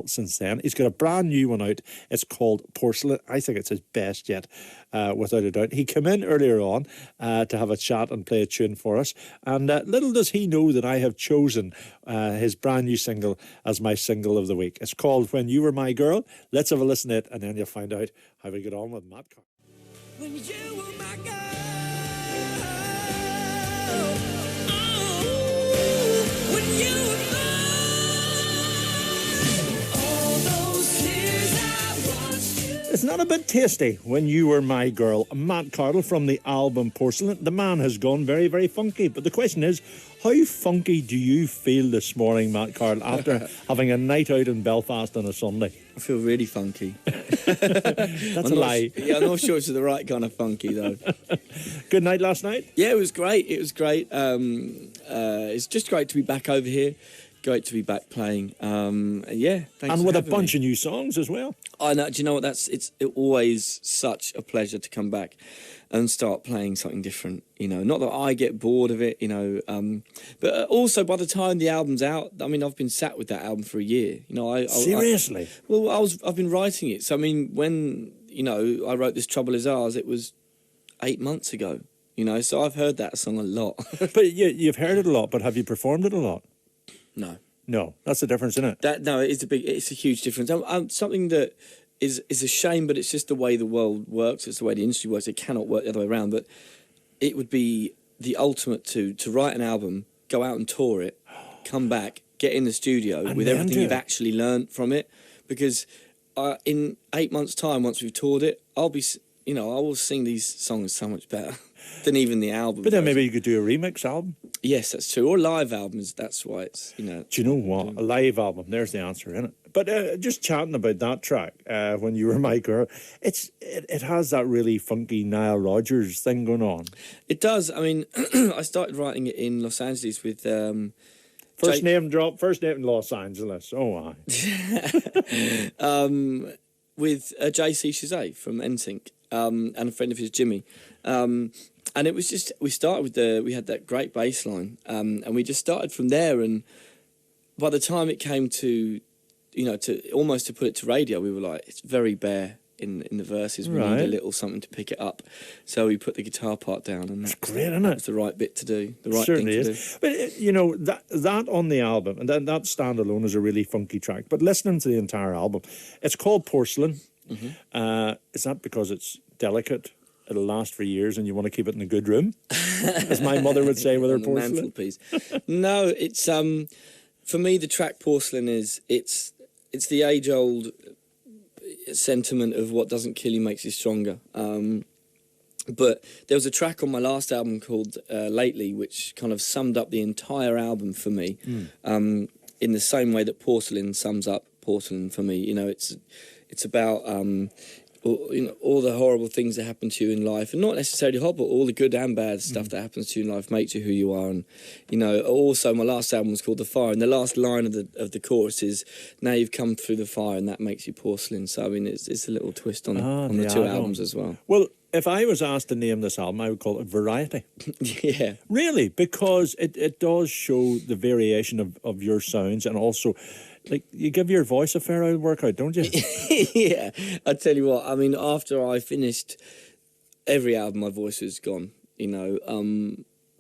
since then. He's got a brand new one out. It's called Porcelain. I think it's his best yet, without a doubt. He came in earlier on to have a chat and play a tune for us. And little does he know that I have chosen his brand new single as my single of the week. It's called When You Were My Girl. Let's have a listen to it, and then you'll find out how we get on with Matt Cardle. When you were my girl, when you were mine, all those years I watched you. It's not a bit tasty. When You Were My Girl. Matt Cardle from the album Porcelain. The man has gone very, very funky. But the question is, how funky do you feel this morning, Matt Cardle, after having a night out in Belfast on a Sunday? I feel really funky. That's a lie. Yeah, I'm not sure it's the right kind of funky, though. Good night last night? Yeah, it was great. It was great. It's just great to be back over here. Great to be back playing. Yeah, thanks. And for with a having bunch me. of new songs as well. I know. Do you know what? It's always such a pleasure to come back and start playing something different. You know, not that I get bored of it. You know, but also by the time the album's out, I mean, I've been sat with that album for a year. You know, Seriously? I've been writing it. So I mean, when I wrote This Trouble Is Ours, it was 8 months ago. You know, so I've heard that song a lot. But you've heard it a lot, but have you performed it a lot? No. No, that's the difference, isn't it? It's a huge difference. Something that is a shame, but it's just the way the world works. It's the way the industry works. It cannot work the other way around. But it would be the ultimate to write an album, go out and tour it, come back, get in the studio And with then everything do you've it. actually learned from it. Because in 8 months' time, once we've toured it, I will sing these songs so much better than even the album. But then version. maybe you could do a remix album. Yes, that's true. Or live albums. That's why it's Do you know what? A live album. There's the answer, isn't it? But just chatting about that track, When You Were My Girl, it has that really funky Nile Rodgers thing going on. It does. I mean, I started writing it in Los Angeles with First name in Los Angeles. Oh, aye. with JC Chazet from NSYNC and a friend of his, Jimmy. And it was just, we started with we had that great bass line, and we just started from there. And by the time it came to to put it to radio, we were like, it's very bare in the verses. We need a little something to pick it up. So we put the guitar part down, and It's great, isn't it? that's the right bit to do, the right Certainly thing to is. do. But that on the album, and that standalone is a really funky track. But listening to the entire album, it's called Porcelain. Mm-hmm. Is that because it's delicate? It'll last for years, and you want to keep it in a good room, as my mother would say with her On the porcelain. mantelpiece. No, it's for me the track Porcelain it's the age-old sentiment of what doesn't kill you makes you stronger. But there was a track on my last album called Lately, which kind of summed up the entire album for me, in the same way that Porcelain sums up Porcelain for me. You know, it's about all the horrible things that happen to you in life, and not necessarily horrible, all the good and bad stuff that happens to you in life makes you who you are. And also my last album was called The Fire, and the last line of the chorus is, now you've come through the fire and that makes you porcelain. So I mean, it's a little twist on the two albums as well. Well, if I was asked to name this album, I would call it Variety. Yeah. Really, because it does show the variation of your sounds, and also, like, you give your voice a fair old workout, don't you? Yeah, I tell you what, I mean, after I finished every album, my voice was gone,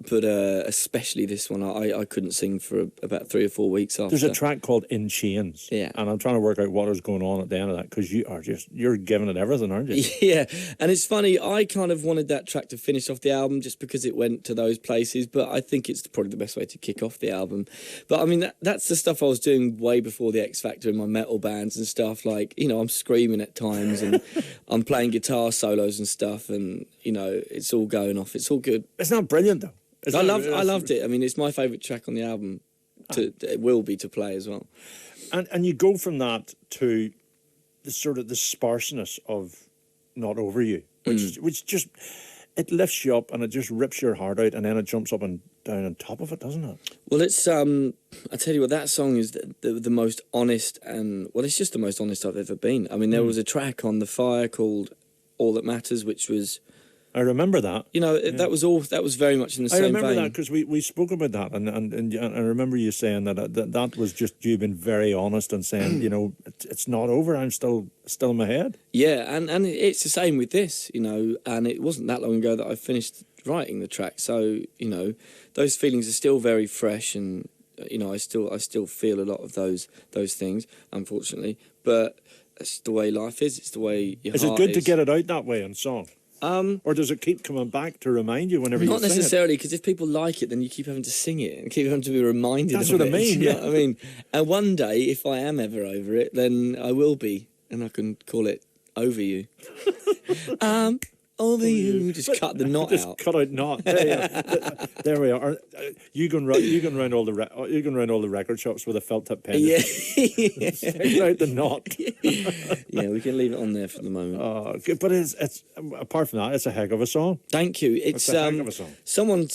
but especially this one, I couldn't sing for about 3 or 4 weeks after. There's a track called In Chains. Yeah. And I'm trying to work out what is going on at the end of that, because you're giving it everything, aren't you? Yeah, and it's funny, I kind of wanted that track to finish off the album just because it went to those places, but I think it's probably the best way to kick off the album. But I mean, that's the stuff I was doing way before the X Factor in my metal bands and stuff. Like, I'm screaming at times and I'm playing guitar solos and stuff, and, it's all going off. It's all good. It's not brilliant, though. I loved it. I mean, it's my favourite track on the album. It will be to play as well. And you go from that to the sort of the sparseness of Not Over You, which just, it lifts you up and it just rips your heart out, and then it jumps up and down on top of it, doesn't it? Well, it's I tell you what, that song is the most honest, and it's just the most honest I've ever been. I mean, there was a track on The Fire called All That Matters, which was I remember that. You know, that was very much in the I same remember vein. that because we spoke about that, and I remember you saying that was just you being very honest and saying, you know, it's not over. I'm still in my head. Yeah, and it's the same with this, you know, and it wasn't that long ago that I finished writing the track. So, you know, those feelings are still very fresh, and you know, I still feel a lot of those things, unfortunately. But that's the way life is. It's the way your Is heart it good to is. get it out that way in song? Or does it keep coming back to remind you whenever you Not sing necessarily, because if people like it, then you keep having to sing it and keep having to be reminded That's of what it. I mean, You know yeah. what I mean? And one day, if I am ever over it, then I will be, and I can call it Over You. Over you. Just cut the knot Just out. cut out knot. There we are. You can round all the record shops with a felt tip pen. Yeah. Take out the knot. Yeah, we can leave it on there for the moment. Oh, good. But it's apart from that, it's a heck of a song. Thank you. It's a heck of a song. Someone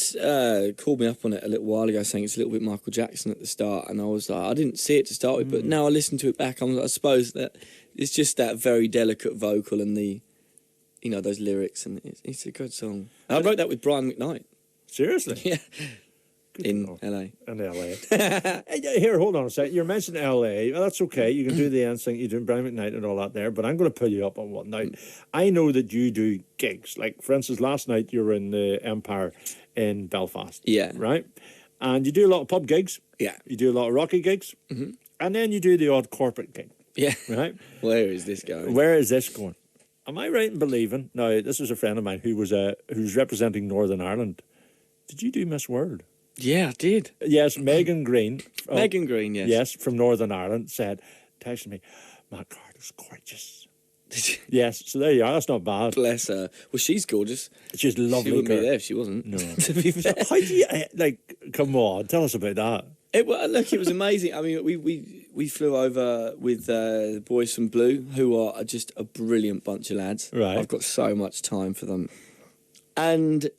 called me up on it a little while ago, saying it's a little bit Michael Jackson at the start, and I was like, I didn't see it to start with, but now I listen to it back, I suppose that it's just that very delicate vocal and the, you know, those lyrics, and it's a good song. And I wrote that with Brian McKnight. Seriously. Yeah. In Oh. LA. In LA. Hey, here, hold on a second. You're mentioning LA. Well, that's okay. You can do the end thing. You're doing Brian McKnight and all that there, but I'm going to pull you up on one. Now, I know that you do gigs. Like, for instance, last night you were in the Empire in Belfast. Yeah. Right? And you do a lot of pub gigs. Yeah. You do a lot of rocky gigs. Mm-hmm. And then you do the odd corporate gig. Yeah. Right? Where is this going? Where is this going? Am I right in believing? Now, this is a friend of mine who's representing Northern Ireland. Did you do Miss World? Yeah, I did. Yes, Megan Green. Megan Green, yes. Yes, from Northern Ireland, texted me, Matt Cardle's gorgeous. Yes, so there you are. That's not bad. Bless her. Well, she's gorgeous. She's a lovely. She wouldn't girl. be there if she wasn't. No. To be fair. How do you come on? Tell us about that. It was amazing. I mean, we flew over with the boys from Blue, who are just a brilliant bunch of lads. Right. I've got so much time for them, and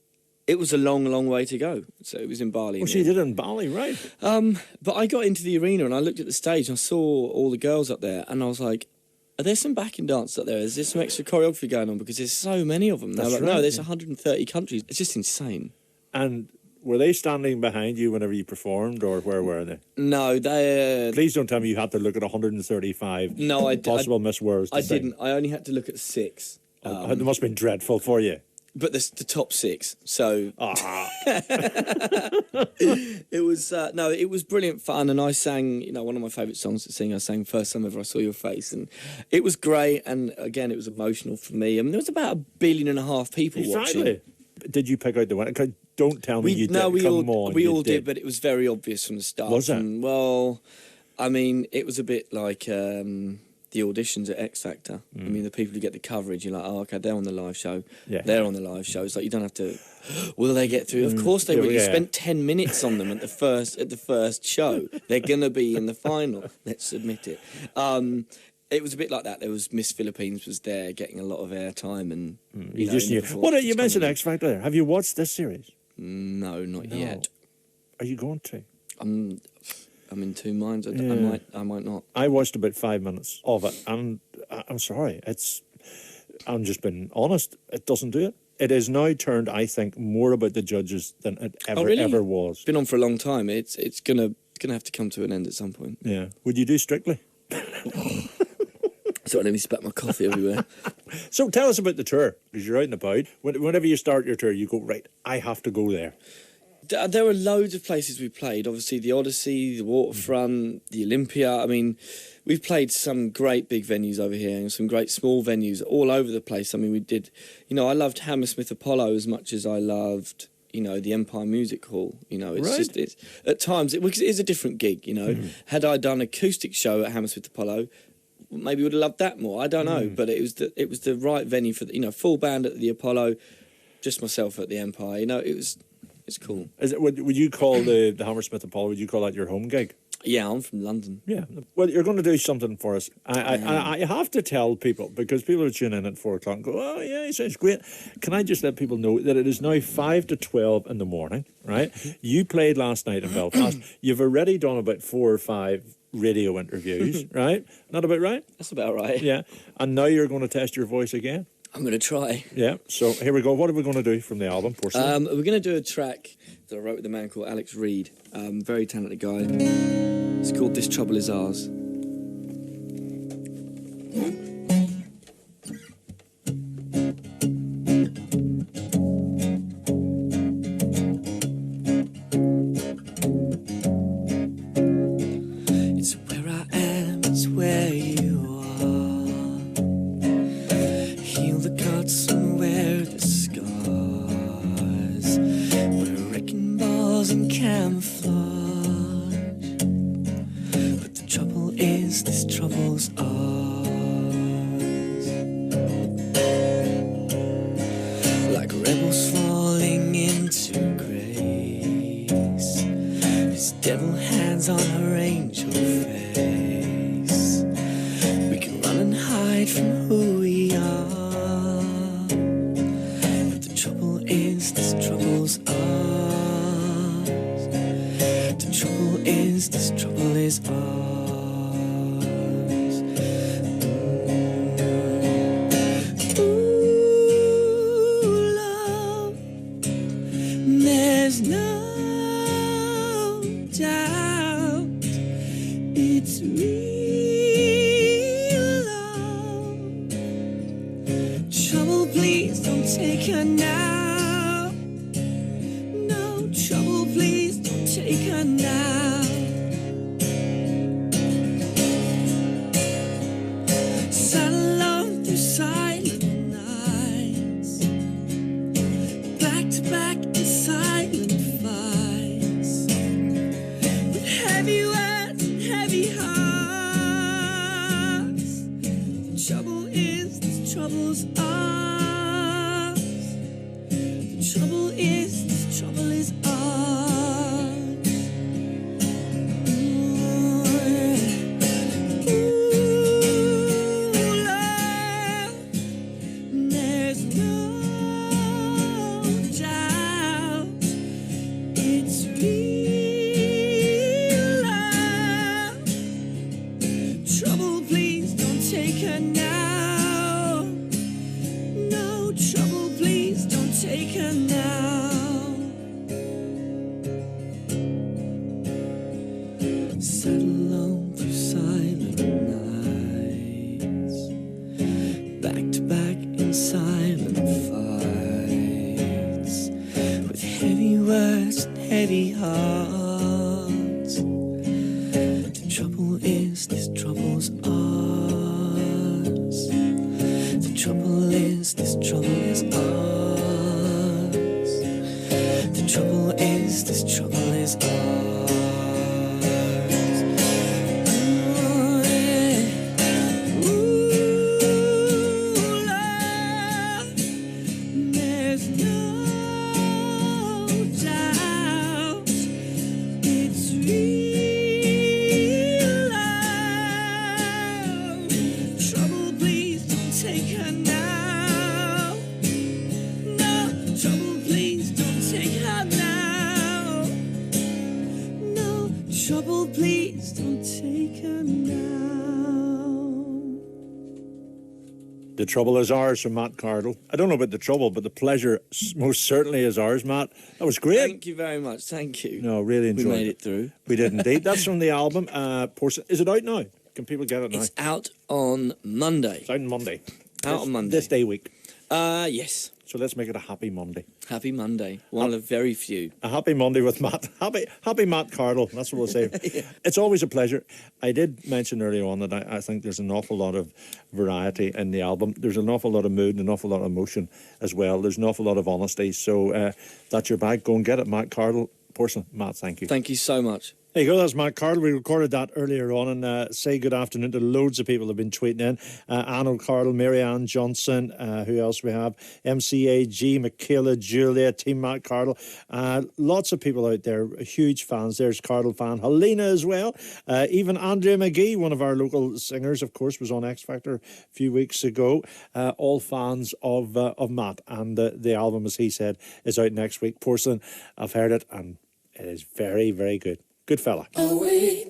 it was a long, long way to go. So it was in Bali. Well, she did it in Bali, right? But I got into the arena and I looked at the stage and I saw all the girls up there, and I was like, are there some backing dancers up there? Is there some extra choreography going on? Because there's so many of them. They're That's like, no, right, there's yeah. 130 countries. It's just insane. And were they standing behind you whenever you performed, or where were they? No, they... Please don't tell me you had to look at 135 No, I possible Miss Worlds. I didn't. I only had to look at 6. It must have been dreadful for you. But the top 6. So Ah. it was it was brilliant fun, and I sang, you know, one of my favourite songs to sing. I sang First Time Ever I Saw Your Face, and it was great. And again, it was emotional for me. I mean, there was about 1.5 billion people watching. Exactly. Did you pick out the winner? 'Cause don't tell me you did. We Come all on, we you all did, but it was very obvious from the start. Was it? And, well, I mean, it was a bit like the auditions at X Factor. I mean, the people who get the coverage, you're like, oh, okay, they're on the live show. Yeah. They're on the live show. It's like you don't have to. Will they get through? Of course they will. You yeah. spent 10 minutes on them at the first show. They're gonna be in the final. Let's admit it. It was a bit like that. There was Miss Philippines was there getting a lot of airtime, and You just knew. What you mentioned X Factor there. Have you watched this series? No, not yet. Are you going to? I'm in two minds. I might not. I watched about 5 minutes of it, and I'm sorry. I'm just being honest. It doesn't do it. It is now turned, I think, more about the judges than it ever was. It's been on for a long time. It's gonna have to come to an end at some point. Yeah. Would you do Strictly? Sorry, let me spat my coffee everywhere. So tell us about the tour, because you're out and about. Whenever you start your tour, you go, right, I have to go there. There were loads of places we played. Obviously, the Odyssey, the Waterfront, the Olympia. I mean, we've played some great big venues over here and some great small venues all over the place. I mean, we did, you know, I loved Hammersmith Apollo as much as I loved, you know, the Empire Music Hall. You know, it's Right. just, it's at times, because it is a different gig, you know. Had I done an acoustic show at Hammersmith Apollo, maybe would have loved that more. I don't know, but it was the right venue for the, you know, full band at the Apollo, just myself at the Empire. You know, it's cool. Is it? Would you call the Hammersmith Apollo? Would you call that your home gig? Yeah, I'm from London. Yeah. Well, you're going to do something for us. I have to tell people, because people are tuning in at 4 o'clock and go, oh, yeah, he sounds great. Can I just let people know that it is now 5 to 12 in the morning, right? You played last night in Belfast. You've already done about 4 or 5 radio interviews, right? Not about right? That's about right. Yeah. And now you're going to test your voice again? I'm going to try. Yeah, so here we go. What are we going to do from the album, Porcelain? We're going to do a track that I wrote with a man called Alex Reed. Very talented guy. It's called This Trouble Is Ours. It's where I am, it's where you are. Heal the cuts and wear the scars. We're wrecking balls and camouflage. But the trouble is, this trouble's ours. Like rebels falling into grace. His devil hands on her angel face. We can run and hide from who we are. But the trouble is, this trouble's ours. The trouble is, this trouble is ours. Ooh, love, there's no doubt it's real love. Trouble, please don't take her now. No trouble, please don't take her now. Sat alone through silent nights, back to back in silent fights, with heavy words and heavy hearts. The trouble is, this trouble's ours. The trouble is, this trouble is ours. Ooh, love, there's no doubt it's real love. Trouble, please don't take her now. No trouble, please don't take her now. Sat alone through silent nights, back to back in silent fights, with heavy words and heavy hearts. The trouble is, this trouble's ours. The trouble is, this trouble is ours. The trouble is, this trouble is ours. Ooh, yeah. Ooh, love, there's no doubt it's real love. Trouble, please don't take her now. No trouble, please don't take her now. No trouble, please don't take her now. The trouble is ours from Matt Cardle. I don't know about the trouble, but the pleasure most certainly is ours, Matt. That was great. Thank you very much. Thank you. No, really We enjoyed made it. it through. We did indeed. That's from the album, Porcelain. Is it out now? Can people get it now? It's out on Monday. It's out on Monday. Out on Monday. This day week. Yes. So let's make it a happy Monday. Happy Monday. One of the very few. A happy Monday with Matt. Happy Matt Cardle. That's what we'll say. It's always a pleasure. I did mention earlier on that I think there's an awful lot of variety in the album. There's an awful lot of mood and an awful lot of emotion as well. There's an awful lot of honesty. So that's your bag. Go and get it, Matt Cardle. Porcelain. Matt, thank you. Thank you so much. There you go, that's Matt Cardle. We recorded that earlier on, and say good afternoon to loads of people who have been tweeting in. Anne O'Cardle, Mary Ann Johnson, who else we have? MCAG, Michaela, Julia, Team Matt Cardle. Lots of people out there, huge fans. There's Cardle fan. Helena as well. Even Andrea McGee, one of our local singers, of course, was on X Factor a few weeks ago. All fans of Matt. And the album, as he said, is out next week. Porcelain, I've heard it, and it is very, very good. Good fella. Away,